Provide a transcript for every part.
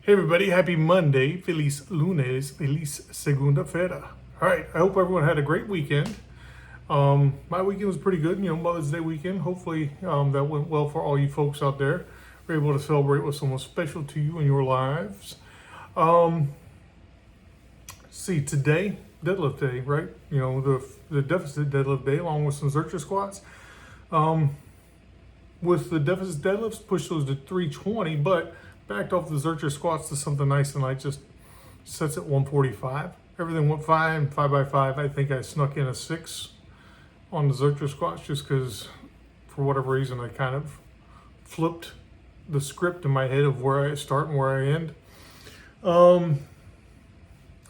Hey everybody, happy Monday, feliz lunes, feliz segunda-feira. All right, I hope everyone had a great weekend. My weekend was pretty good, Mother's Day weekend. Hopefully that went well for all you folks out there. We're able to celebrate with someone special to you in your lives. See, today, deadlift day, right? The deficit deadlift day along with some Zercher squats. With the deficit deadlifts, push those to 320, but backed off the Zercher squats to something nice and light, just sets at 145. Everything went fine, 5x5. I think I snuck in a 6 on the Zercher squats just because, for whatever reason, I kind of flipped the script in my head of where I start and where I end.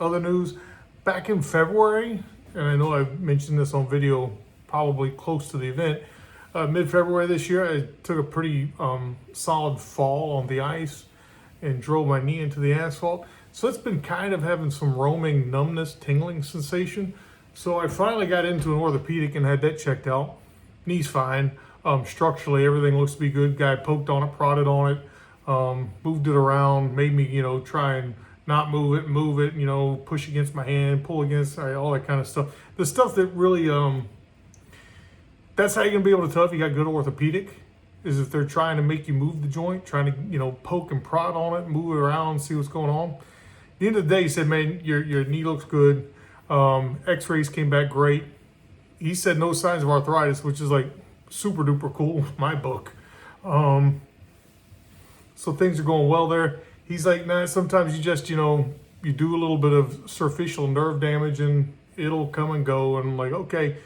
Other news, back in February, and I know I've mentioned this on video probably close to the event, mid-February this year, I took a pretty solid fall on the ice and drove my knee into the asphalt. So it's been kind of having some roaming numbness, tingling sensation. So I finally got into an orthopedic and had that checked out. Knee's fine. Structurally, everything looks to be good. Guy poked on it, prodded on it, moved it around, made me, try and not move it, push against my hand, pull against, all that kind of stuff. The stuff that really, that's how you're gonna be able to tell if you got good orthopedic, is if they're trying to make you move the joint, trying to, poke and prod on it, move it around, see what's going on. At the end of the day, he said, man, your knee looks good. X-rays came back great. He said no signs of arthritis, which is like super duper cool, my book. So things are going well there. He's like, nah, sometimes you just, you do a little bit of superficial nerve damage and it'll come and go. And I'm like, okay.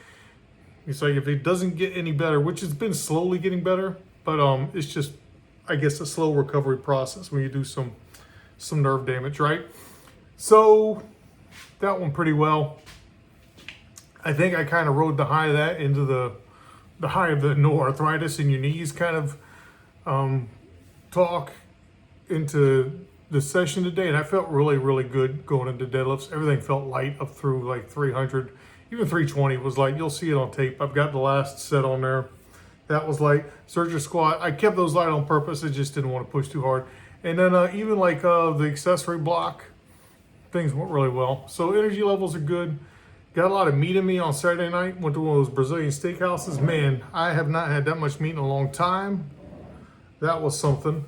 It's like, if it doesn't get any better, which has been slowly getting better, but it's just, I guess, a slow recovery process when you do some nerve damage, right? So that went pretty well. I think I kind of rode the high of that into the high of the no arthritis in your knees kind of talk into the session today. And I felt really, really good going into deadlifts. Everything felt light up through like 300. Even 320 was light. You'll see it on tape. I've got the last set on there. That was light. Zercher squat, I kept those light on purpose. I just didn't want to push too hard. And then even like the accessory block, things went really well. So energy levels are good. Got a lot of meat in me on Saturday night. Went to one of those Brazilian steakhouses. Man, I have not had that much meat in a long time. That was something.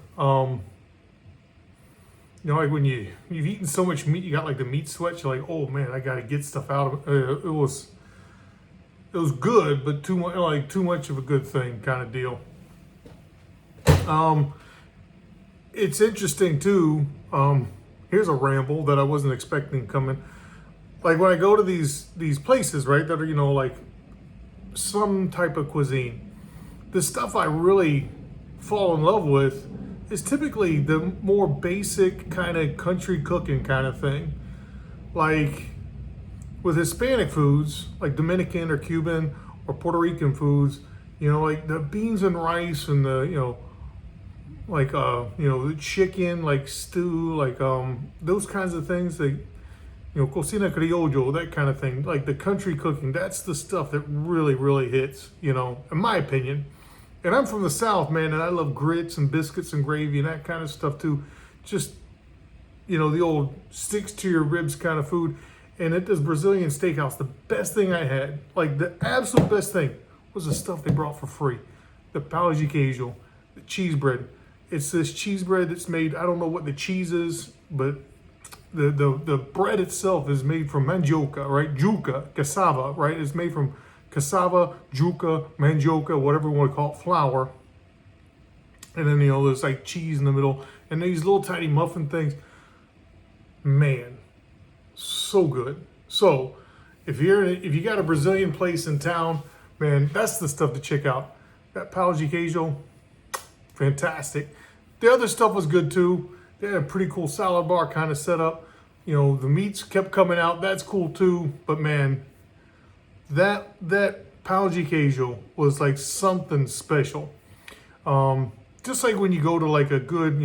Like when you've eaten so much meat, you got like the meat sweat. You're like, oh man, I got to get stuff out of it. It was good, but too much of a good thing kind of deal. It's interesting too. Here's a ramble that I wasn't expecting coming. Like when I go to these places, right, that are like some type of cuisine, the stuff I really fall in love with is typically the more basic kind of country cooking kind of thing. Like with Hispanic foods, like Dominican or Cuban or Puerto Rican foods, like the beans and rice and the, the chicken, like stew, like those kinds of things, like, cocina criollo, that kind of thing. Like the country cooking, that's the stuff that really, really hits, in my opinion. And I'm from the South, man, and I love grits and biscuits and gravy and that kind of stuff too. Just, the old sticks to your ribs kind of food. And at this Brazilian steakhouse, the best thing I had, like the absolute best thing, was the stuff they brought for free. The pão de queijo, the cheese bread. It's this cheese bread that's made, I don't know what the cheese is, but the bread itself is made from mandioca, right? Juca, cassava, right? It's made from cassava, juca, mandioca, whatever you want to call it, flour. And then, there's like cheese in the middle and these little tiny muffin things. Man, so good. So if you got a Brazilian place in town, man, that's the stuff to check out. That pão de queijo, fantastic. The other stuff was good too. They had a pretty cool salad bar kind of setup. The meats kept coming out. That's cool too. But man, that pão de queijo was like something special. Just like when you go to like a good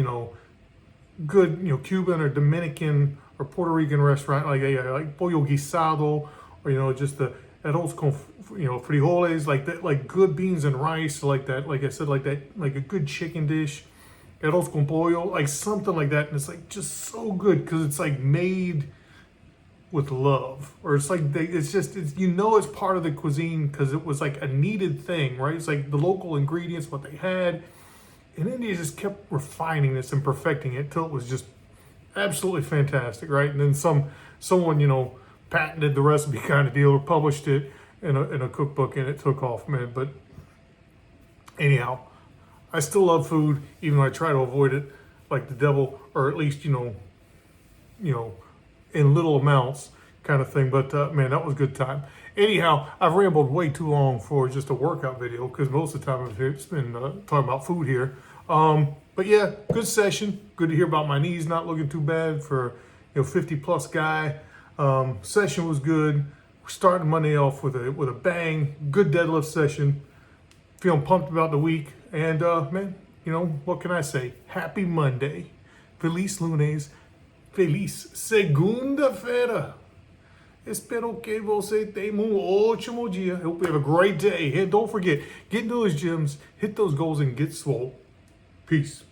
Cuban or Dominican or Puerto Rican restaurant, like pollo guisado, or just the arroz con frijoles, like that, like good beans and rice, like that. Like I said, like that, like a good chicken dish. arroz con pollo, like something like that. And it's like just so good because it's like made with love, or it's like you know it's part of the cuisine because it was like a needed thing, right? It's like the local ingredients, what they had, and India just kept refining this and perfecting it till it was just absolutely fantastic, right? And then someone patented the recipe kind of deal or published it in a cookbook, and it took off, man. But anyhow, I still love food, even though I try to avoid it like the devil, or at least in little amounts kind of thing. But man, that was a good time. Anyhow, I've rambled way too long for just a workout video because most of the time it's been talking about food here. But yeah, good session. Good to hear about my knees not looking too bad for 50 plus guy. Session was good. We're starting Monday off with a bang. Good deadlift session. Feeling pumped about the week. And man, what can I say? Happy Monday. Feliz lunes. Feliz segunda-feira. Espero que você tenha ótimo dia. I hope you have a great day. And don't forget, get into those gyms, hit those goals, and get swole. Peace.